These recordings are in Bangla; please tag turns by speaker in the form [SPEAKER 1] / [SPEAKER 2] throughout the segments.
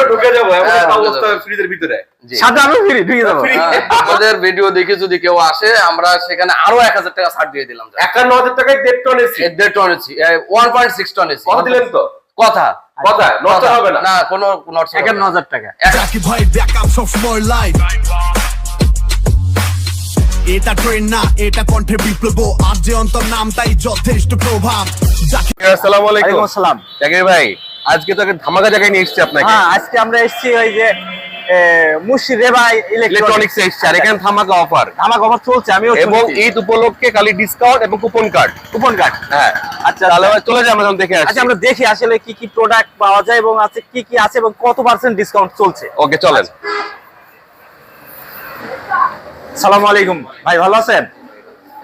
[SPEAKER 1] ঢুকে যাবো এমন একটা অবস্থা ফ্রিজের ভিতরে।
[SPEAKER 2] সাথে আমি ফ্রি ঢুকে যাবো।
[SPEAKER 3] আমাদের ভিডিও দেখে যদি কেউ আসে আমরা সেখানে আরো 1000 টাকা ছাড় দিয়ে দিলাম।
[SPEAKER 1] 51,000 টাকায় 1.5 ton AC.
[SPEAKER 3] 1.5 ton AC, 1.6 ton AC.
[SPEAKER 1] কত দিলেন তো?
[SPEAKER 3] কথা
[SPEAKER 1] নষ্ট হবে না।
[SPEAKER 3] না কোনো নট
[SPEAKER 2] 51,000 টাকা।
[SPEAKER 4] জাকির ভাই ব্যাকআপ সব সময় লাইভ। এটা ট্রেন না, এটা কণ্ঠে বিপ্লব, আর যে অন্তর নাম তাই যথেষ্ট প্রভাব।
[SPEAKER 1] আসসালামু আলাইকুম।
[SPEAKER 2] ওয়ালাইকুম আসসালাম।
[SPEAKER 1] জাকির ভাই, আজকে তো একটা ধামাকা জায়গায় নিয়ে এসেছি আপনাকে।
[SPEAKER 2] হ্যাঁ, আজকে আমরা এসেছি ওই যে মুর্শিদাবাদ
[SPEAKER 1] ইলেকট্রনিক্স এসেছি, আর এখানে ধামাকা অফার।
[SPEAKER 2] ধামাকা অফার চলছে, আমিও
[SPEAKER 1] এবং ঈদ উপলক্ষে খালি ডিসকাউন্ট এবং কুপন কার্ড।
[SPEAKER 2] হ্যাঁ। আচ্ছা,
[SPEAKER 1] তাহলে চলে যাই আমরা দেখে আসি।
[SPEAKER 2] আচ্ছা, আমরা দেখি আসলে কি কি প্রোডাক্ট পাওয়া যায় এবং আছে কি কি আছে এবং কত % ডিসকাউন্ট চলছে।
[SPEAKER 1] ওকে চলেন।
[SPEAKER 2] আসসালামু আলাইকুম ভাই, ভালো আছেন?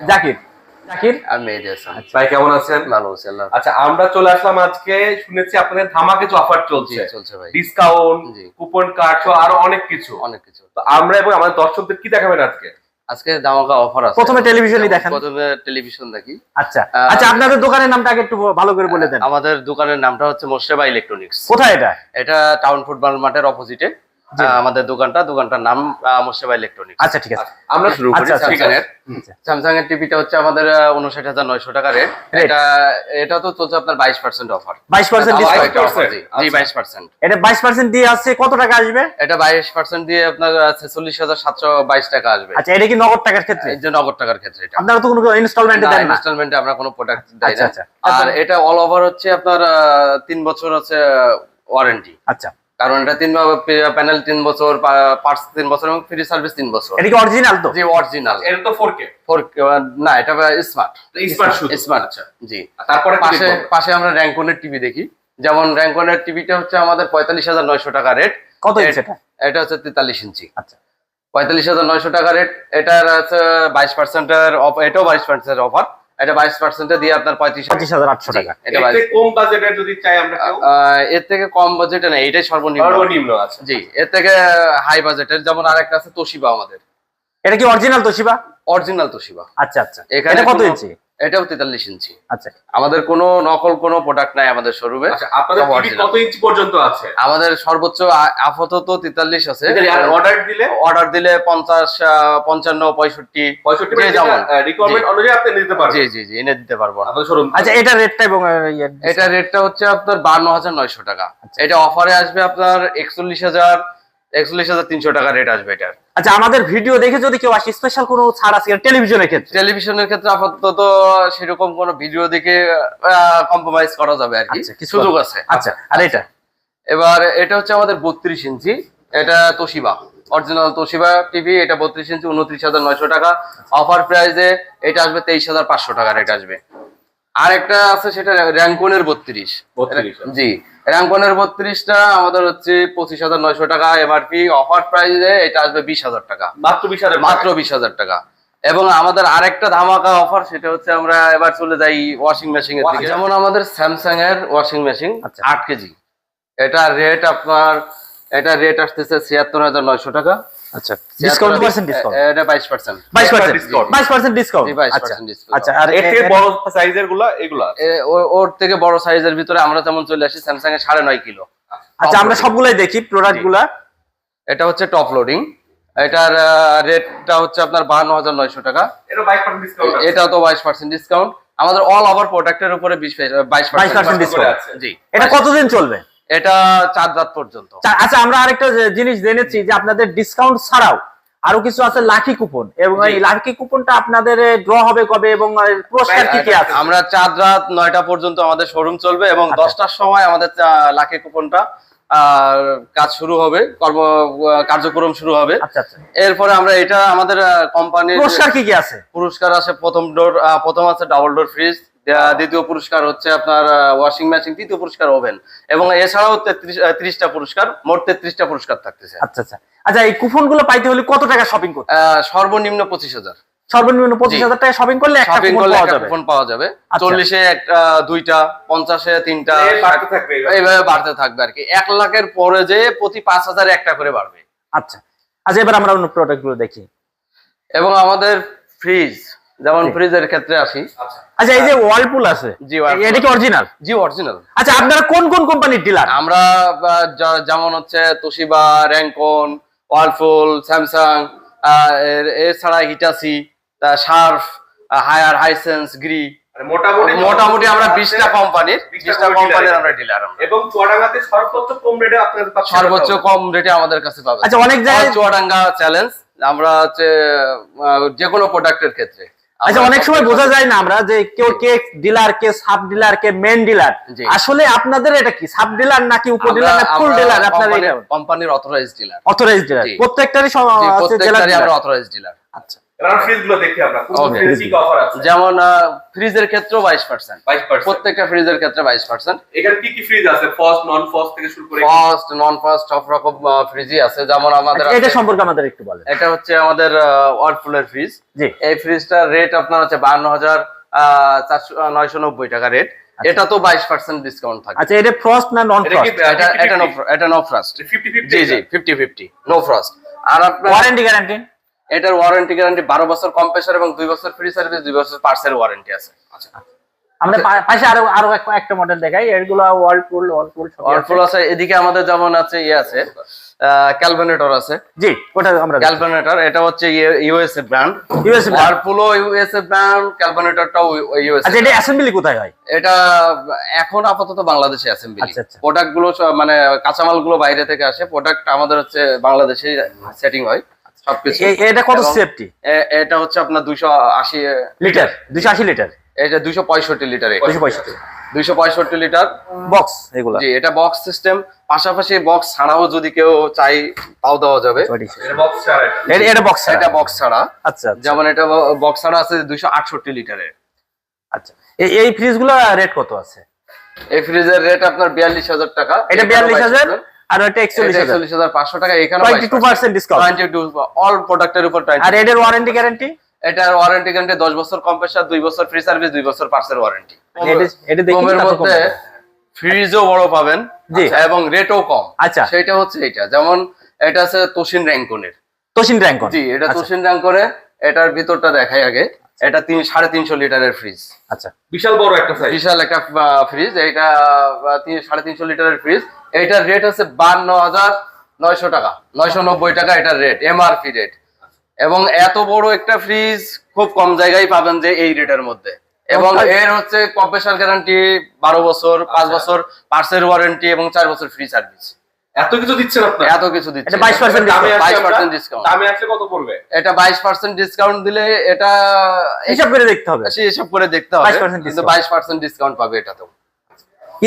[SPEAKER 2] জাকির
[SPEAKER 3] আমি মেহেদী হাসান।
[SPEAKER 1] ভাই কেমন আছেন?
[SPEAKER 3] ভালো আছি আল্লাহ।
[SPEAKER 1] আচ্ছা, আমরা চলে আসলাম আজকে। শুনেছি আপনাদের ধামাকা কিছু অফার চলছে।
[SPEAKER 3] চলছে ভাই।
[SPEAKER 1] ডিসকাউন্ট,
[SPEAKER 3] জি।
[SPEAKER 1] কুপন কার্ড সহ আরো অনেক কিছু। তো আমরা এবং আমাদের দর্শকদের কি দেখাবেন আজকে?
[SPEAKER 3] আজকে ধামাকা অফার আছে।
[SPEAKER 2] প্রথমে টেলিভিশনই দেখান।
[SPEAKER 3] প্রথমে টেলিভিশন দেখি।
[SPEAKER 2] আচ্ছা, আপনাদের দোকানের নামটা আগে একটু ভালো করে বলে দেন।
[SPEAKER 3] আমাদের দোকানের নামটা হচ্ছে মুর্শিদাবাদ ইলেকট্রনিক্স।
[SPEAKER 2] কোথায় এটা?
[SPEAKER 3] এটা টাউন ফুটবল মাঠের অপোজিটে আমাদের দোকানটার নাম মুর্শিদাবাদ ইলেকট্রনিক্স।
[SPEAKER 2] আচ্ছা, ঠিক আছে,
[SPEAKER 1] আমরা শুরু করি।
[SPEAKER 3] স্যামসাং এর টিভিটা হচ্ছে আমাদের 59,900 টাকা রেট। এটা তো চলছে আপনার 22% অফার।
[SPEAKER 2] 22% ডিসকাউন্ট।
[SPEAKER 3] জি 22%।
[SPEAKER 2] এটা 22% দিয়ে আসছে, কত টাকা আসবে?
[SPEAKER 3] এটা 22% দিয়ে আপনার 46,722 টাকা আসবে।
[SPEAKER 2] আচ্ছা, এটা কি নগদ টাকার ক্ষেত্রে?
[SPEAKER 3] এই যে নগদ টাকার ক্ষেত্রে এটা।
[SPEAKER 2] আপনারা তো কোনো ইনস্টলমেন্টে দেন না?
[SPEAKER 3] ইনস্টলমেন্টে আমরা কোনো প্রোডাক্ট দেই না।
[SPEAKER 2] আচ্ছা।
[SPEAKER 3] আর এটা অল ওভার হচ্ছে আপনার 3 বছর হচ্ছে ওয়ারেন্টি।
[SPEAKER 2] আচ্ছা,
[SPEAKER 3] কারণ এটা প্যানেল 3 বছর, পার্টস 3 বছর এবং ফ্রি সার্ভিস 3 বছর।
[SPEAKER 2] এটা কি অরিজিনাল তো?
[SPEAKER 3] জি অরিজিনাল।
[SPEAKER 1] এটা তো 4K।
[SPEAKER 3] না, এটা স্মার্ট
[SPEAKER 1] শুধু
[SPEAKER 3] স্মার্ট।
[SPEAKER 1] আচ্ছা।
[SPEAKER 3] জি।
[SPEAKER 1] তারপরে
[SPEAKER 3] পাশে আমরা র‍্যাঙ্কনের টিভি দেখি। যেমন র‍্যাঙ্কনের টিভিটা হচ্ছে আমাদের 45,900 টাকা রেট।
[SPEAKER 2] কত ইঞ্চি এটা?
[SPEAKER 3] এটা হচ্ছে 43 ইঞ্চি।
[SPEAKER 2] আচ্ছা,
[SPEAKER 3] 45,900 টাকা রেট। এটার আছে 22% এর এটাও 22% এর অফার। এটা 22% দিয়ে আপনার
[SPEAKER 2] 35,800 টাকা।
[SPEAKER 3] এটা
[SPEAKER 1] এর থেকে কম বাজেটের যদি চাই আমরা কেউ?
[SPEAKER 3] এর থেকে কম বাজেটে না, এটাই সর্বনিম্ন
[SPEAKER 1] আছে।
[SPEAKER 3] জি, এর থেকে হাই বাজেটের যেমন আরেকটা আছে তোশিবা আমাদের।
[SPEAKER 2] এটা কি অরিজিনাল তোশিবা?
[SPEAKER 3] Original Toshiba.
[SPEAKER 2] আচ্ছা।
[SPEAKER 3] এখানে
[SPEAKER 2] কত ইঞ্চি?
[SPEAKER 3] এটাও 43 ইঞ্চি।
[SPEAKER 2] আচ্ছা,
[SPEAKER 3] আমাদের কোনো নকল কোনো প্রোডাক্ট নাই আমাদের শোরুমে।
[SPEAKER 1] আচ্ছা, আপনাদের টিভি কত ইঞ্চি পর্যন্ত আছে?
[SPEAKER 3] আমাদের সর্বোচ্চ আপাতত 43 আছে।
[SPEAKER 1] অর্ডার
[SPEAKER 3] দিলে 50, 55, 65 যেমন
[SPEAKER 1] রিকোয়ারমেন্ট অনুযায়ী আপনি নিতে পারবেন।
[SPEAKER 3] জি এনে দিতে পারবো।
[SPEAKER 2] আচ্ছা, এটা রেটটা এবং
[SPEAKER 3] এটা রেটটা হচ্ছে আপনার 52,900 টাকা। এটা অফারে আসবে আপনার 41,300 টাকা রেট আসবে এটার।
[SPEAKER 2] আচ্ছা, আমাদের ভিডিও দেখে যদি কেউ আসে স্পেশাল কোনো ছাড় আছে টেলিভিশনের ক্ষেত্রে?
[SPEAKER 3] টেলিভিশনের ক্ষেত্রে আপাতত সেরকম কোনো ভিডিও দেখে কম্প্রোমাইজ করা যাবে আর কি, সুযোগ আছে।
[SPEAKER 2] আচ্ছা, আর এটা?
[SPEAKER 3] এবার এটা হচ্ছে আমাদের 32 ইঞ্চি। এটা তোশিবা অরিজিনাল তোশিবা টিভি। এটা 32 ইঞ্চি, 29,900 টাকা। অফার প্রাইসে এটা আসবে 23,500 টাকা রেট আসবে। আর একটা আছে সেটা র‍্যাঙ্কনের 32। জি, র‍্যাঙ্কনের 32টা আমাদের হচ্ছে 25,900 টাকা এমআরপি। অফার প্রাইসে এটা আসবে 20,000 টাকা। মাত্র 20,000 টাকা। এবং আমাদের আরেকটা ধামাকা অফার, সেটা হচ্ছে আমরা এবার চলে যাই ওয়াশিং মেশিন এর দিকে। যেমন আমাদের স্যামসাং এর ওয়াশিং মেশিন 8 কেজি। এটা রেট আসতেছে 76,900 টাকা।
[SPEAKER 2] আচ্ছা, ডিসকাউন্ট ডিসকাউন্ট?
[SPEAKER 3] এটা 22%।
[SPEAKER 2] 22% ডিসকাউন্ট।
[SPEAKER 3] জি 22% ডিসকাউন্ট।
[SPEAKER 2] আচ্ছা, আর
[SPEAKER 1] এর থেকে বড় সাইজের এগুলা
[SPEAKER 3] ওর থেকে বড় সাইজের ভিতরে আমরা যেমন চলে আসি স্যামসাং এর 9.5 কিলো।
[SPEAKER 2] আচ্ছা, আমরা সবগুলাই দেখি প্রোডাক্টগুলা।
[SPEAKER 3] এটা হচ্ছে টপ লোডিং। এটার রেটটা হচ্ছে আপনার 52,900 টাকা। এটাও তো 22% ডিসকাউন্ট। আমাদের অল ওভার প্রোডাক্টের উপরে 22%
[SPEAKER 2] ডিসকাউন্ট।
[SPEAKER 3] জি।
[SPEAKER 2] এটা কতদিন চলবে?
[SPEAKER 3] এটা 4 রাত পর্যন্ত।
[SPEAKER 2] আচ্ছা, আমরা আরেকটা জিনিস জেনেছি যে আপনাদের ডিসকাউন্ট ছাড়াও আরো কিছু আছে লাকি কুপন, এবং এই লাকি কুপনটা আপনাদের ড্র হবে কবে এবং পুরস্কার কি আছে?
[SPEAKER 3] আমরা 4 রাত 9টা পর্যন্ত আমাদের শোরুম চলবে এবং 10টার সময় আমাদের লাকি কুপনটা কাজ শুরু হবে, কার্যক্রম শুরু হবে।
[SPEAKER 2] আচ্ছা।
[SPEAKER 3] এরপরে আমরা এটা আমাদের কোম্পানির
[SPEAKER 2] পুরস্কার কি আছে?
[SPEAKER 3] পুরস্কার আছে প্রথম আছে ডাবল ডোর ফ্রিজ, দ্বিতীয় পুরস্কার হচ্ছে আপনার ওয়াশিং মেশিন, তৃতীয় পুরস্কার ওভেন, এবং এছাড়াও 30টা পুরস্কার, মোট 33টা পুরস্কার থাকতেছে।
[SPEAKER 2] আচ্ছা, এই কুপনগুলো পাইতে হলে কত টাকা শপিং করতে?
[SPEAKER 3] সর্বনিম্ন 25,000।
[SPEAKER 2] সর্বনিম্ন 25,000 টাকা শপিং করলে একটা কুপন পাওয়া যাবে।
[SPEAKER 3] 40-এ একটা 2টা, 50-এ 3টা, এইভাবে বাড়তে থাকবে আর কি। 1 লাখের পরে যে প্রতি 5,000 একটা করে বাড়বে।
[SPEAKER 2] আচ্ছা, এবার আমরা অন্য প্রোডাক্টগুলো দেখি।
[SPEAKER 3] এবং আমাদের ফ্রিজ যেমন ফ্রিজের ক্ষেত্রে আসি।
[SPEAKER 2] আচ্ছা, এই যে ওয়ার্লপুল আছে,
[SPEAKER 3] জি, Whirlpool।
[SPEAKER 2] এটা কি অরিজিনাল?
[SPEAKER 3] জি, অরিজিনাল।
[SPEAKER 2] আচ্ছা, আপনারা কোন কোন কোম্পানির ডিলার?
[SPEAKER 3] আমরা যেমন হচ্ছে তোশিবা, র্যাঙ্কন, ওয়ার্লপুল, স্যামসাং, এছাড়া Hitachi, Sharp, Haier, Hisense, Gree, মোটামুটি আমরা 20টা কোম্পানির আমরা ডিলার।
[SPEAKER 1] এবং চুয়াডাঙ্গাতে সর্বোচ্চ কম রেটে আপনাদের কাছে
[SPEAKER 3] সর্বোচ্চ কম রেটে আমাদের কাছে পাবেন।
[SPEAKER 2] আচ্ছা, অনেক জায়গায়
[SPEAKER 3] চুয়াডাঙ্গা চ্যালেঞ্জ আমরা হচ্ছে যে কোনো প্রোডাক্টের ক্ষেত্রে।
[SPEAKER 2] আচ্ছা, অনেক সময় বোঝা যায় না আমরা যে কেউ কে ডিলার, কে সাব ডিলার, কে মেন ডিলার।
[SPEAKER 3] জি।
[SPEAKER 2] আসলে আপনাদের এটা কি সাব ডিলার নাকি উপ ডিলার না ফুল ডিলার? আপনারা
[SPEAKER 3] কোম্পানির অথরাইজড ডিলার।
[SPEAKER 2] অথরাইজড ডিলার
[SPEAKER 3] জি।
[SPEAKER 2] প্রত্যেকটারই
[SPEAKER 3] প্রত্যেকটারই আমরা অথরাইজড ডিলার।
[SPEAKER 2] আচ্ছা,
[SPEAKER 1] এবার ফ্রিজগুলো দেখি আমরা কোন
[SPEAKER 3] Okay.
[SPEAKER 1] ফ্রিজ কি অফার আছে।
[SPEAKER 3] যেমন ফ্রিজের ক্ষেত্রেও 22%,
[SPEAKER 1] 22%।
[SPEAKER 3] প্রত্যেকটা ফ্রিজের ক্ষেত্রে 22%।
[SPEAKER 1] এখানে কি কি ফ্রিজ আছে? ফার্স্ট, নন ফার্স্ট থেকে শুরু করে
[SPEAKER 3] ফার্স্ট, নন ফার্স্ট সব রকম ফ্রিজই আছে। যেমন আমাদের
[SPEAKER 2] আচ্ছা, এটা
[SPEAKER 3] আছে-
[SPEAKER 2] সম্পর্কে আমাদের একটু বলেন।
[SPEAKER 3] এটা হচ্ছে আমাদের ওয়ার্লপুলের ফ্রিজ।
[SPEAKER 2] জি।
[SPEAKER 3] এই ফ্রিজটার রেট আপনার হচ্ছে 52,990 টাকা রেট। এটা তো 22% ডিসকাউন্ট থাকে।
[SPEAKER 2] আচ্ছা, এটা ফ্রস্ট না নন
[SPEAKER 1] এটা কি
[SPEAKER 2] ফ্রস্ট?
[SPEAKER 3] এটা নো ফ্রস্ট।
[SPEAKER 1] 50-50
[SPEAKER 3] জি জি, 50-50 নো ফ্রস্ট। আর আপনার
[SPEAKER 2] ওয়ারেন্টি গ্যারান্টি?
[SPEAKER 3] এটার ওয়ারেন্টি গ্যারান্টি 12 বছর কম্প্রেসর এবং 2 বছর ফ্রি সার্ভিস, 2 বছর পার্টসের ওয়ারেন্টি আছে।
[SPEAKER 2] আমরা পাশে আরো একটা মডেল দেখাই, এগুলো ওয়ার্লপুল সবই আছে।
[SPEAKER 3] ওয়ার্লপুল আছে। এদিকে আমাদের যেমন আছে আছে ক্যালভিনেটর আছে।
[SPEAKER 2] জি, ওটা আমরা দেখি।
[SPEAKER 3] ক্যালভিনেটর এটা হচ্ছে ইউএসএ ব্র্যান্ড।
[SPEAKER 2] USA brand।
[SPEAKER 3] ওয়ার্লপুলও ইউএসএ ব্র্যান্ড, ক্যালভিনেটরটাও ইউএসএ।
[SPEAKER 2] আচ্ছা, এটা অ্যাসেম্বলি কোথায় হয়?
[SPEAKER 3] এটা এখন আপাতত বাংলাদেশে অ্যাসেম্বলি।
[SPEAKER 2] আচ্ছা, আচ্ছা।
[SPEAKER 3] প্রোডাক্ট গুলো মানে কাঁচামাল গুলো বাইরে থেকে আসে, প্রোডাক্ট আমাদের হচ্ছে বাংলাদেশে সেটিং হয় সবকিছু।
[SPEAKER 2] এটা কত
[SPEAKER 3] এবং
[SPEAKER 2] সেফটি?
[SPEAKER 3] এটা হচ্ছে আপনার 280
[SPEAKER 2] লিটার? 280 লিটার?
[SPEAKER 3] এটা 265 লিটার।
[SPEAKER 2] 265
[SPEAKER 3] 265 লিটার
[SPEAKER 2] বক্স এগুলো?
[SPEAKER 3] জি, এটা বক্স সিস্টেম। পাশাপাশি বক্স ছাড়াও যদি কেউ চাই তাও দেওয়া যাবে।
[SPEAKER 1] এটা বক্স ছাড়া
[SPEAKER 2] এটা বক্স?
[SPEAKER 3] এটা বক্স ছাড়া।
[SPEAKER 2] আচ্ছা,
[SPEAKER 3] যেমন এটা বক্স ছাড়া আছে 268 লিটারের।
[SPEAKER 2] আচ্ছা, এই ফ্রিজগুলো রেট কত আছে?
[SPEAKER 3] এই ফ্রিজের রেট আপনার 42,000 টাকা।
[SPEAKER 2] এটা 42,000 আর এটা 41,000।
[SPEAKER 3] 41,500 টাকা। এখানে
[SPEAKER 2] 22% ডিসকাউন্ট।
[SPEAKER 3] 22 অল প্রোডাক্টের উপর 20।
[SPEAKER 2] আর এটার ওয়ারেন্টি গ্যারান্টি?
[SPEAKER 3] এটার ওয়ারেন্টি গ্যারান্টি 10 বছর কম্প্রেসর, 2 বছর ফ্রি সার্ভিস, 2 বছর পার্সের ওয়ারেন্টি।
[SPEAKER 2] এটা দেখি
[SPEAKER 3] কমের মধ্যে ফ্রিজও বড় পাবেন।
[SPEAKER 2] জি।
[SPEAKER 3] এবং রেটও কম।
[SPEAKER 2] আচ্ছা।
[SPEAKER 3] সেটা হচ্ছে এটা, যেমন এটা আছে তোশিন র্যাঙ্কনের।
[SPEAKER 2] তোশিন র্যাঙ্কন?
[SPEAKER 3] জি, এটা তোশিন র্যাঙ্কনে। এটার ভিতরটা দেখাই আগে। এটা 3.5 লিটারের ফ্রিজ।
[SPEAKER 2] আচ্ছা,
[SPEAKER 1] বিশাল বড় একটা সাইজ।
[SPEAKER 3] বিশাল একটা ফ্রিজ। এটা 3.5 লিটারের ফ্রিজ। এটার রেট হচ্ছে 52,900 টাকা, 990 টাকা এটার রেট, এমআরপি রেট। এবং এত বড় একটা ফ্রিজ খুব কম জায়গায় পাবেন যে এই রেটের মধ্যে। এবং এর হচ্ছে কম্প্রেসার গ্যারান্টি 12 বছর, 5 বছর পার্সের ওয়ারেন্টি এবং 4 বছর ফ্রি সার্ভিস।
[SPEAKER 1] এত কিছু দিচ্ছেন আপনারা?
[SPEAKER 3] এত কিছু দিচ্ছে।
[SPEAKER 2] এটা 22%
[SPEAKER 1] দামে আসলে
[SPEAKER 3] 22% ডিসকাউন্ট।
[SPEAKER 1] দামে আসলে কত পড়বে?
[SPEAKER 3] এটা 22% ডিসকাউন্ট দিলে এটা
[SPEAKER 2] হিসাব করে দেখতে হবে।
[SPEAKER 3] হিসাব করে দেখতে হবে।
[SPEAKER 2] 22%
[SPEAKER 3] কিন্তু 22% ডিসকাউন্ট পাবে এটাতেও।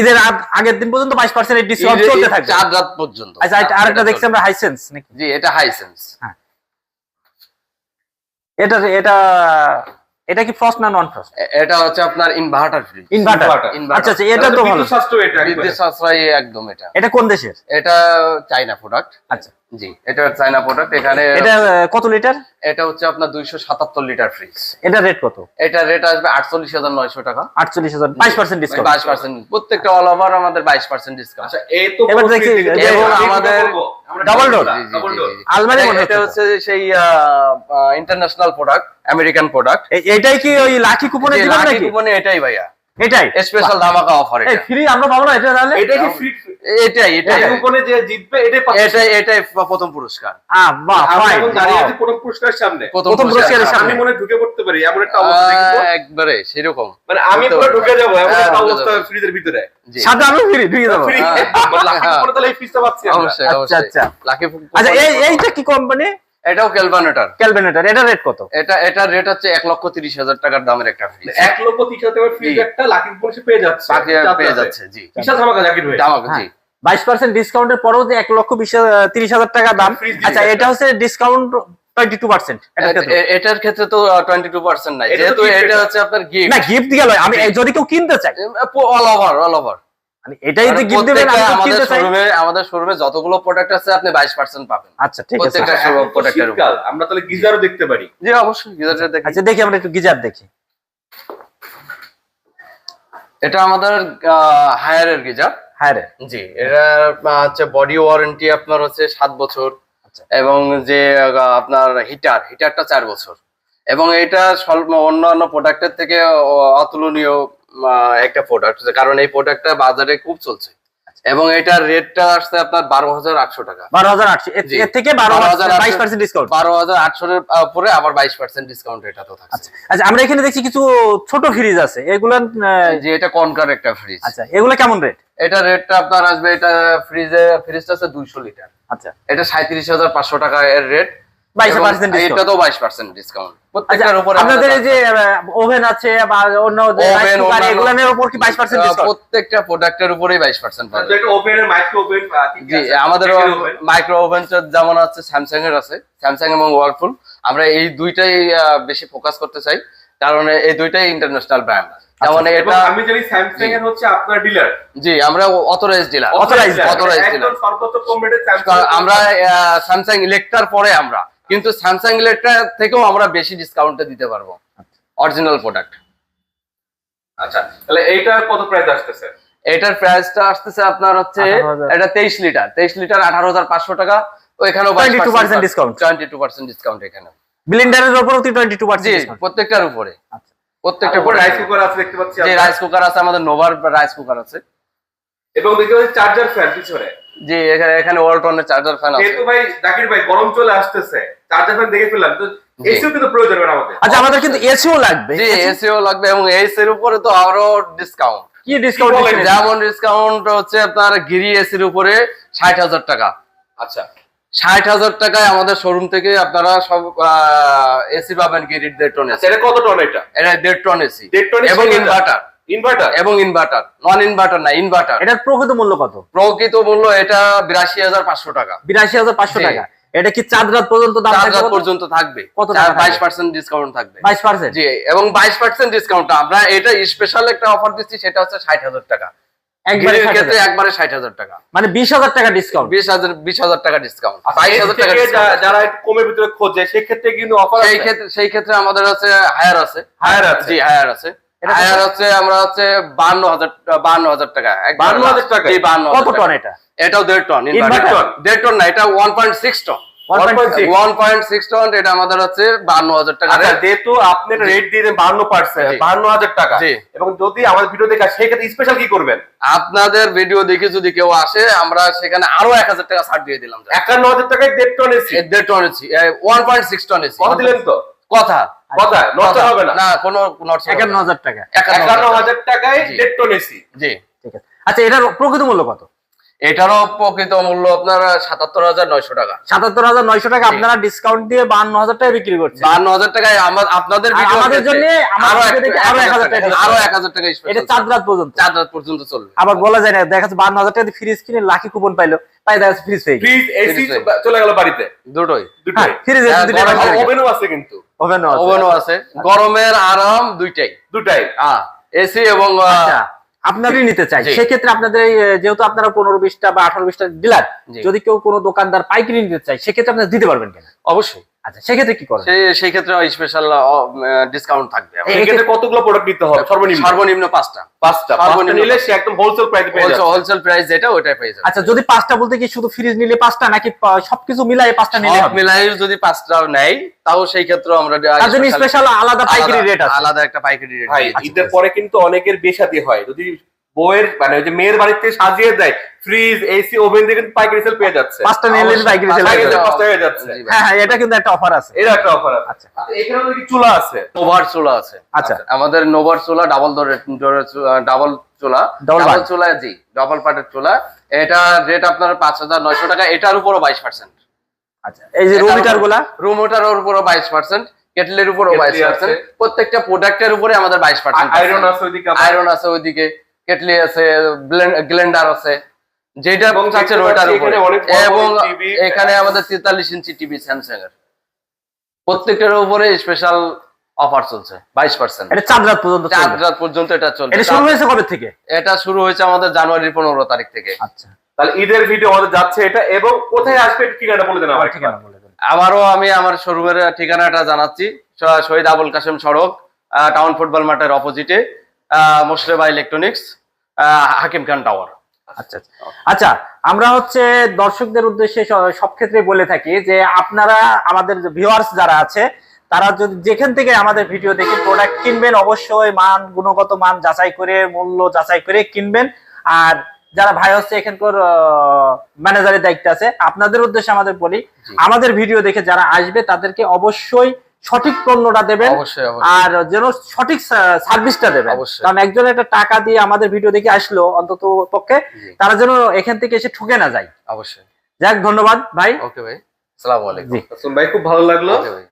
[SPEAKER 2] ঈদের আগের দিন পর্যন্ত 22% এর ডিসকাউন্ট চলতে থাকবে
[SPEAKER 3] 4 রাত পর্যন্ত।
[SPEAKER 2] আচ্ছা, আরেকটা দেখছি আমরা হাইসেন্স নাকি?
[SPEAKER 3] জি, এটা হাইসেন্স।
[SPEAKER 2] হ্যাঁ, এটা কি ফ্রস্ট না নন ফ্রস্ট?
[SPEAKER 3] এটা হচ্ছে আপনার ইনভার্টার ফ্রিজ।
[SPEAKER 2] ইনভার্টার? আচ্ছা, আচ্ছা, এটা তো ভালো।
[SPEAKER 1] বিদ্যুৎ সাশ্রয় এটা একবারে।
[SPEAKER 3] বিদ্যুৎ সাশ্রয়ী একদম এটা।
[SPEAKER 2] এটা কোন দেশের?
[SPEAKER 3] এটা চাইনা প্রোডাক্ট।
[SPEAKER 2] আচ্ছা,
[SPEAKER 3] জি, এটা চাইনা প্রোডাক্ট। এখানে
[SPEAKER 2] এটা কত লিটার?
[SPEAKER 3] এটা হচ্ছে আপনার 277 লিটার ফ্রিজ।
[SPEAKER 2] এটা রেট কত?
[SPEAKER 3] এটা রেট আসবে 48,900 টাকা।
[SPEAKER 2] 48,000, 22% ডিসকাউন্ট।
[SPEAKER 3] 22%, প্রত্যেকটা অল ওভার আমাদের 22% ডিসকাউন্ট।
[SPEAKER 1] আচ্ছা, এই তো
[SPEAKER 2] এবার দেখছি
[SPEAKER 3] এবং আমাদের
[SPEAKER 2] ডাবল ডোর
[SPEAKER 1] ডাবল ডোর
[SPEAKER 2] আলমারি মনে
[SPEAKER 3] এটা হচ্ছে সেই ইন্টারন্যাশনাল প্রোডাক্ট, আমেরিকান প্রোডাক্ট।
[SPEAKER 2] এটাই কি ওই লাকি কুপনে দিবেন
[SPEAKER 3] লাকি
[SPEAKER 2] নাকি?
[SPEAKER 3] কুপনে এটাই ভাইয়া,
[SPEAKER 2] এটাই
[SPEAKER 3] স্পেশাল ধামাকা অফার।
[SPEAKER 2] এই
[SPEAKER 3] এটা
[SPEAKER 2] ফ্রি আমরা পাবো না এটা তাহলে?
[SPEAKER 1] এটা কি ফ্রি?
[SPEAKER 3] এটাই
[SPEAKER 1] কুপনে যে জিতবে এটাই পাচ্ছে।
[SPEAKER 3] এটাই প্রথম পুরস্কার।
[SPEAKER 2] বাহ,
[SPEAKER 1] আমরা
[SPEAKER 2] ফাইন।
[SPEAKER 1] এখন দাঁড়িয়ে আছি প্রথম পুরস্কারের সামনে।
[SPEAKER 3] প্রথম
[SPEAKER 2] পুরস্কারের
[SPEAKER 3] পুরস্কার
[SPEAKER 2] সামনে।
[SPEAKER 1] আমি মনে ঢুকে পড়তে পারি এমন একটা অবস্থা দেখবো।
[SPEAKER 3] একবারে সেরকম।
[SPEAKER 1] মানে আমি পুরো ঢুকে যাবো এমন
[SPEAKER 3] হ্যাঁ,
[SPEAKER 1] একটা
[SPEAKER 3] ঢুকে
[SPEAKER 1] অবস্থা
[SPEAKER 3] যাবো।
[SPEAKER 1] ফ্রিজের ভিতরে।
[SPEAKER 3] জি,
[SPEAKER 2] সাথে আমি ফ্রি ঢুকে যাবো?
[SPEAKER 1] ফ্রি লাকি কুপনে তাহলে এই ফ্রিজটা পাচ্ছি আমরা।
[SPEAKER 3] অবশ্যই
[SPEAKER 2] আচ্ছা,
[SPEAKER 3] অবশ্যই।
[SPEAKER 2] আচ্ছা।
[SPEAKER 3] লাকি
[SPEAKER 2] আচ্ছা, এইটা কি কোম্পানি?
[SPEAKER 3] এটাও ক্যালভানেটর।
[SPEAKER 2] ক্যালভিনেটর। এটা রেট কত?
[SPEAKER 3] এটার রেট হচ্ছে 1,30,000 টাকার দামের একটা ফ্রিজ।
[SPEAKER 1] 1,30,000 টাকার ফ্রিজ
[SPEAKER 3] জি।
[SPEAKER 1] একটা লাকি কুপনে সে পেয়ে যাচ্ছে।
[SPEAKER 3] পেয়ে যাচ্ছে। জি,
[SPEAKER 1] বিশাল ধামাকা জাকির ভাই।
[SPEAKER 3] ধামাকা। জি,
[SPEAKER 2] 22% ডিসকাউন্টের পরেও যে 1,30,000 টাকা দাম।
[SPEAKER 1] ফ্রিজ
[SPEAKER 2] আচ্ছা,
[SPEAKER 1] দিচ্ছে।
[SPEAKER 2] এটা হচ্ছে ডিসকাউন্ট 22%।
[SPEAKER 3] এটার ক্ষেত্রে তো 22% নাই,
[SPEAKER 1] এটা তো
[SPEAKER 3] যেহেতু
[SPEAKER 1] gift
[SPEAKER 3] এটা
[SPEAKER 1] এটা।
[SPEAKER 3] হচ্ছে আপনার গিফট।
[SPEAKER 2] না, গিফট দিয়ে লয়, আমি যদি কেউ কিনতে চাই
[SPEAKER 3] অল ওভার।
[SPEAKER 2] মানে এটাই যে গিফট দেবেন আমি তো কিনতে চাই।
[SPEAKER 3] আমাদের শোরুমে যতগুলো প্রোডাক্ট আছে আপনি 22% পাবেন।
[SPEAKER 2] আচ্ছা, ঠিক আছে।
[SPEAKER 3] প্রত্যেকটা
[SPEAKER 1] এখন তো
[SPEAKER 3] প্রোডাক্টের উপর।
[SPEAKER 1] শীতকাল, আমরা তাহলে গিজারও দেখতে পারি।
[SPEAKER 3] জি, অবশ্যই গিজারটা দেখি।
[SPEAKER 2] আচ্ছা, দেখি আমরা একটু গিজার দেখি।
[SPEAKER 3] এটা আমাদের হায়ারের গিজার।
[SPEAKER 2] হ্যাঁ রে।
[SPEAKER 3] জি, এটা হচ্ছে বডি ওয়ারেন্টি আপনার হচ্ছে 7 বছর।
[SPEAKER 2] আচ্ছা।
[SPEAKER 3] এবং যে আপনার হিটারটা 4 বছর। এবং এটা অন্যান্য প্রোডাক্টের থেকে অতুলনীয় একটা প্রোডাক্ট, কারণ এই প্রোডাক্টটা বাজারে খুব চলছে। এবং এটার রেটটা আসছে আপনার 12,800 টাকা।
[SPEAKER 2] 12,800 এর থেকে 22% ডিসকাউন্ট।
[SPEAKER 3] 12,800 এর উপরে আবার 22% ডিসকাউন্ট এটা তো থাকছে।
[SPEAKER 2] আচ্ছা, আমরা এখানে দেখছি কিছু ছোট ফ্রিজ আছে, এগুলো
[SPEAKER 3] যে এটা কনকার একটা ফ্রিজ।
[SPEAKER 2] আচ্ছা, এগুলো কেমন রেট?
[SPEAKER 3] এটা রেটটা আপনার আসবে, এটা ফ্রিজটা আছে 200 লিটার।
[SPEAKER 2] আচ্ছা,
[SPEAKER 3] এটা 37,500 টাকা এর রেট।
[SPEAKER 2] 22% ডিসকাউন্ট।
[SPEAKER 3] এটা তো 22% ডিসকাউন্ট প্রত্যেকটার উপরে।
[SPEAKER 2] আপনাদের এই যে ওভেন আছে বা অন্য যে রাইস কুকার, এগুলোর উপর কি 22% ডিসকাউন্ট?
[SPEAKER 3] প্রত্যেকটা প্রোডাক্টের উপরেই 22% পাবেন।
[SPEAKER 1] এটা ওভেনের মাইক্রো ওভেন
[SPEAKER 3] জি, আমাদের মাইক্রো ওভেন যেমন আছে, স্যামসাং এর আছে, স্যামসাং এবং ওয়ার্লপুল। আমরা এই দুইটাই বেশি ফোকাস করতে চাই, কারণ এই দুইটাই ইন্টারন্যাশনাল ব্র্যান্ড। যেমন এটা
[SPEAKER 1] আমি জানি স্যামসাং এর হচ্ছে আপনার ডিলার।
[SPEAKER 3] জি, আমরা অথরাইজড ডিলার।
[SPEAKER 1] একদম সর্বোচ্চ কম রেটে স্যামসাং
[SPEAKER 3] আমরা স্যামসাং ইলেকট্রার পরে আমরা, কিন্তু স্যামসাং ইলেকট্রা থেকেও আমরা বেশি ডিসকাউন্টে দিতে পারবো অরিজিনাল প্রোডাক্ট।
[SPEAKER 1] আচ্ছা, তাহলে এইটা কত প্রাইস আসতেছে?
[SPEAKER 3] এটার প্রাইসটা আসতেছে আপনার হচ্ছে, এটা 23 লিটার 18,500 টাকা। ওইখানেও
[SPEAKER 2] 22% ডিসকাউন্ট।
[SPEAKER 3] 22% ডিসকাউন্ট এখানে।
[SPEAKER 2] ব্লেন্ডারের উপরও 22%
[SPEAKER 3] জি,
[SPEAKER 2] ডিসকাউন্ট
[SPEAKER 3] প্রত্যেকটার উপরে।
[SPEAKER 2] আচ্ছা,
[SPEAKER 3] প্রত্যেকটা
[SPEAKER 1] উপরে রাইস কুকার আছে দেখতে পাচ্ছি।
[SPEAKER 3] যে রাইস কুকার আছে, আমাদের নোভার রাইস কুকার আছে।
[SPEAKER 1] এবং দেখতে পাচ্ছি চার্জার ফ্যান পিছনে।
[SPEAKER 3] জি, এখানে ওয়ালটনের চার্জার ফ্যান আছে।
[SPEAKER 1] যেহেতু ভাই জাকির ভাই গরম চলে আসতেছে, চার্জার ফ্যান দেখে ফেললাম, তো এসিও কিন্তু প্রয়োজন হবে আমাদের।
[SPEAKER 2] আচ্ছা, আমাদের কিন্তু এসিও লাগবে।
[SPEAKER 3] জি, এসিও লাগবে, এবং এসির উপরে তো আরো ডিসকাউন্ট।
[SPEAKER 2] কি ডিসকাউন্ট?
[SPEAKER 3] যেমন ডিসকাউন্ট হচ্ছে আপনার গিরি এসির উপরে 60,000 টাকা।
[SPEAKER 1] আচ্ছা,
[SPEAKER 3] 60,000 টাকায় আমাদের শোরুম থেকে আপনারা সব এসি পাবেন, গিরির 1.5 টন এসি।
[SPEAKER 1] এটা কত টন? এটা
[SPEAKER 3] 1.5 টন এসি
[SPEAKER 1] 1.5 টন
[SPEAKER 3] এবং ইনভার্টার।
[SPEAKER 1] এবং
[SPEAKER 3] ইনভার্টার, নন ইনভার্টার না, ইনভার্টার।
[SPEAKER 2] এটার প্রকৃত মূল্য কত?
[SPEAKER 3] প্রকৃত মূল্য এটা 82,500 টাকা।
[SPEAKER 2] 82,500 টাকা। এটা কি চাঁদ রাত পর্যন্ত দাম থাকবে?
[SPEAKER 3] চার পর্যন্ত থাকবে।
[SPEAKER 2] কত টাকা?
[SPEAKER 3] 22% ডিসকাউন্ট থাকবে।
[SPEAKER 2] 22%?
[SPEAKER 3] জি, এবং 22% ডিসকাউন্ট আমরা এটা স্পেশাল একটা অফার দিচ্ছি, সেটা হচ্ছে 60,000 টাকা।
[SPEAKER 2] একবারে
[SPEAKER 3] গিরির ক্ষেত্রে
[SPEAKER 2] 60,000?
[SPEAKER 3] একবারে 60,000 টাকা,
[SPEAKER 2] মানে 20,000 টাকা ডিসকাউন্ট।
[SPEAKER 3] 20,000 টাকা ডিসকাউন্ট,
[SPEAKER 1] আচ্ছা,
[SPEAKER 3] 22,000 টাকা discount।
[SPEAKER 1] যারা একটু কমের ভিতরে খোঁজে সেক্ষেত্রে কিন্তু অফার আছে।
[SPEAKER 3] সেই ক্ষেত্রে আমাদের আছে হায়ার আছে।
[SPEAKER 1] হায়ার আছে?
[SPEAKER 3] জি, হায়ার আছে।
[SPEAKER 2] এটা
[SPEAKER 3] হায়ার হচ্ছে আমরা হচ্ছে 52,000 টাকা।
[SPEAKER 1] 52,000 টাকা?
[SPEAKER 3] জি, 52,000
[SPEAKER 2] কত টন এটা?
[SPEAKER 3] এটাও 1.5 টন।
[SPEAKER 2] ইনভার্টার?
[SPEAKER 3] 1.5 টন না, এটা 1.6 টন। 1.6 টন। এটা আমাদের হচ্ছে 52,000 টাকা।
[SPEAKER 1] আচ্ছা, যেহেতু আপনি রেট দিয়ে দেন 52%, 52,000 টাকা,
[SPEAKER 3] জি।
[SPEAKER 1] এবং যদি আমাদের ভিডিও দেখে সেক্ষেত্রে স্পেশাল কি করবেন?
[SPEAKER 3] আপনাদের ভিডিও দেখে যদি কেউ আসে, আমরা সেখানে আরো 1,000 টাকা ছাড় দিয়ে দিলাম।
[SPEAKER 1] 51,000 টাকায় 1.5 ton AC.
[SPEAKER 3] 1.5 ton AC, 1.6 ton AC.
[SPEAKER 1] কত দিলেন তো?
[SPEAKER 3] কথা
[SPEAKER 1] নষ্ট হবে না?
[SPEAKER 3] না, কোনো নষ্ট হবে না।
[SPEAKER 2] 51,000 টাকা।
[SPEAKER 1] 51,000 টাকায়
[SPEAKER 3] জি।
[SPEAKER 1] 1.5 টন এসি।
[SPEAKER 3] জি,
[SPEAKER 2] ঠিক আছে। আচ্ছা, এটার প্রকৃত মূল্য কত?
[SPEAKER 3] এটারও প্রকৃত মূল্য আপনার 77,900 টাকা।
[SPEAKER 2] 77,900 টাকা আপনারা ডিসকাউন্ট দিয়ে 52,000 টাকা বিক্রি করছেন।
[SPEAKER 3] 52,000 টাকায় আপনাদের
[SPEAKER 2] আর
[SPEAKER 3] ভিডিও
[SPEAKER 2] আমাদের জন্য
[SPEAKER 3] আরো
[SPEAKER 2] আরো 1,000 টাকা
[SPEAKER 3] আরো 1,000 টাকা
[SPEAKER 2] এটা চাঁদ রাত পর্যন্ত।
[SPEAKER 3] 4 রাত পর্যন্ত চলবে।
[SPEAKER 2] আবার বলা যায় না, দেখা যাচ্ছে 52,000 টাকা দিয়ে ফ্রিজ কিনে লাকি কুপন পাইলো, তাই দেখা যাচ্ছে ফ্রিজ পেয়ে গেল।
[SPEAKER 1] ফ্রিজ, এসি চলে গেল বাড়িতে।
[SPEAKER 3] দুটোই।
[SPEAKER 1] দুটোই।
[SPEAKER 2] ফ্রিজ
[SPEAKER 3] হ্যাঁ,
[SPEAKER 1] ওভেনও আছে কিন্তু।
[SPEAKER 3] ওভেনও আছে। গরমের আরাম
[SPEAKER 1] দুটাই।
[SPEAKER 3] এসি এবং
[SPEAKER 2] আচ্ছা, আপনারই নিতে চাই,
[SPEAKER 3] জি।
[SPEAKER 2] সেক্ষেত্রে আপনাদের যেহেতু আপনারা 15-20টা বা 18-20টা ডিলার,
[SPEAKER 3] জি।
[SPEAKER 2] যদি কেউ কোনো দোকানদার পাইকারি নিতে চাই, সেক্ষেত্রে আপনারা দিতে পারবেন কিনা?
[SPEAKER 3] অবশ্যই।
[SPEAKER 2] আচ্ছা, সেক্ষেত্রে কি করেন?
[SPEAKER 3] সেই ক্ষেত্রে স্পেশাল ডিসকাউন্ট থাকবে।
[SPEAKER 1] সেক্ষেত্রে কতগুলো প্রোডাক্ট নিতে হবে সর্বনিম্ন?
[SPEAKER 3] সর্বনিম্ন 5টা।
[SPEAKER 1] 5টা নিলে সে একদম হোলসেল প্রাইসে পেয়ে যাবে।
[SPEAKER 3] হোলসেল প্রাইস যেটা, ওইটাই পেয়ে যাবে।
[SPEAKER 2] আচ্ছা, যদি 5টা বলতে কি শুধু ফ্রিজ নিলে 5টা, নাকি সবকিছু মিলাই 5টা নিলে
[SPEAKER 3] সব
[SPEAKER 2] হবে?
[SPEAKER 3] মিলাই যদি 5টা নেয়, তাও সেই ক্ষেত্রে আমরা
[SPEAKER 2] তার জন্য স্পেশাল আলাদা পাইকারি রেট আছে।
[SPEAKER 3] আলাদা একটা পাইকারি রেট।
[SPEAKER 1] ভাই, ঈদের পরে কিন্তু অনেকের বিয়ে শাদী হয়, যদি বউয়ের মানে ওই যে মেয়ের বাড়িতে সাজিয়ে দেয় ফ্রিজ, এসি, ওভেন দিয়ে কিন্তু পাইকারি সেল পেয়ে যাচ্ছে।
[SPEAKER 2] 5টা নিলে পাইকারি সেল হয়ে যাবে।
[SPEAKER 1] 5টা হয়ে যাচ্ছে।
[SPEAKER 3] জি ভাই।
[SPEAKER 2] হ্যাঁ হ্যাঁ, এটা কিন্তু একটা অফার আছে।
[SPEAKER 1] এটা একটা অফার আছে।
[SPEAKER 2] আচ্ছা।
[SPEAKER 1] এখানে কি চুলা আছে?
[SPEAKER 3] নোভার চুলা আছে।
[SPEAKER 2] আচ্ছা।
[SPEAKER 3] আমাদের নোভার চুলা ডাবল ডাবল চুলা,
[SPEAKER 2] Double
[SPEAKER 3] ডাবল
[SPEAKER 2] part।
[SPEAKER 3] চুলা, জি, ডাবল পার্টের চুলা। এটা রেট আপনার 5,900 টাকা। এটার উপরও 22%।
[SPEAKER 2] আচ্ছা, এই যে রুম হিটার গুলা?
[SPEAKER 3] রুম হিটারের উপরও 22%, কেটলের উপরও
[SPEAKER 1] কেটলি
[SPEAKER 3] 22%।
[SPEAKER 1] আছে।
[SPEAKER 3] প্রত্যেকটা প্রোডাক্টের উপরে আমাদের 22%।
[SPEAKER 1] আয়রন আছে ওইদিকে।
[SPEAKER 3] আয়রন আছে ওইদিকে, কেটলি আছে, ব্লেন্ডার আছে, যেটা
[SPEAKER 1] এবং
[SPEAKER 3] চাচ্ছেন
[SPEAKER 1] দেখতে
[SPEAKER 3] ওইটার
[SPEAKER 1] পাচ্ছি
[SPEAKER 3] উপরে।
[SPEAKER 1] এখানে অনেক বড় বড়
[SPEAKER 3] এবং
[SPEAKER 1] TV
[SPEAKER 3] এখানে আমাদের 43 ইঞ্চি টিভি স্যামসাং এর, প্রত্যেকটার উপরে স্পেশাল অফার চলছে 22%।
[SPEAKER 2] এটা চাঁদ রাত পর্যন্ত চলবে?
[SPEAKER 3] 4 রাত পর্যন্ত এটা চলবে।
[SPEAKER 2] এটা শুরু হয়েছে কবে থেকে?
[SPEAKER 3] এটা শুরু হয়েছে আমাদের জানুয়ারির 15 তারিখ থেকে।
[SPEAKER 2] আচ্ছা,
[SPEAKER 1] তাহলে ঈদের ভিডিও আমাদের যাচ্ছে এটা, এবং কোথায় আসবে এটা ঠিকানা বলে দেন আমার
[SPEAKER 2] ঠিকানা বলে দেন।
[SPEAKER 3] আবারও আমি আমার শোরুমের ঠিকানাটা জানাচ্ছি। শহীদ আবুল কাশেম সড়ক, টাউন ফুটবল মাঠের অপোজিটে, মোশরেফা ইলেকট্রনিক্স, হাকিম খান টাওয়ার।
[SPEAKER 2] আচ্ছা আচ্ছা, আমরা হচ্ছে দর্শকদের উদ্দেশ্যে সব ক্ষেত্রে বলে থাকি যে আপনারা আমাদের ভিউয়ার্স যারা আছে তারা যদি যেখান থেকে আমাদের ভিডিও দেখে প্রোডাক্ট কিনবেন, অবশ্যই মান, গুণগত মান যাচাই করে, মূল্য যাচাই করে কিনবেন। আর যারা ভাই হচ্ছে এখানকার ম্যানেজারের দায়িত্ব আছে, আপনাদের উদ্দেশ্যে আমাদের বলি, আমাদের ভিডিও দেখে যারা আসবে তাদেরকে অবশ্যই সঠিক পণ্যটা দেবেন,
[SPEAKER 3] অবশ্যই
[SPEAKER 2] আর যেন সঠিক সার্ভিসটা দেবেন।
[SPEAKER 3] অবশ্যই।
[SPEAKER 2] কারণ একজন একটা টাকা দিয়ে আমাদের ভিডিও দেখে আসলো, অন্তত পক্ষে তারা যেন এখান থেকে এসে ঠকে না যায়।
[SPEAKER 3] অবশ্যই।
[SPEAKER 2] যাক, ধন্যবাদ ভাই।
[SPEAKER 3] ওকে ভাই, আসসালামু আলাইকুম।
[SPEAKER 2] জি।
[SPEAKER 1] আসুন ভাই, খুব ভালো লাগলো।
[SPEAKER 3] ওকে ভাই।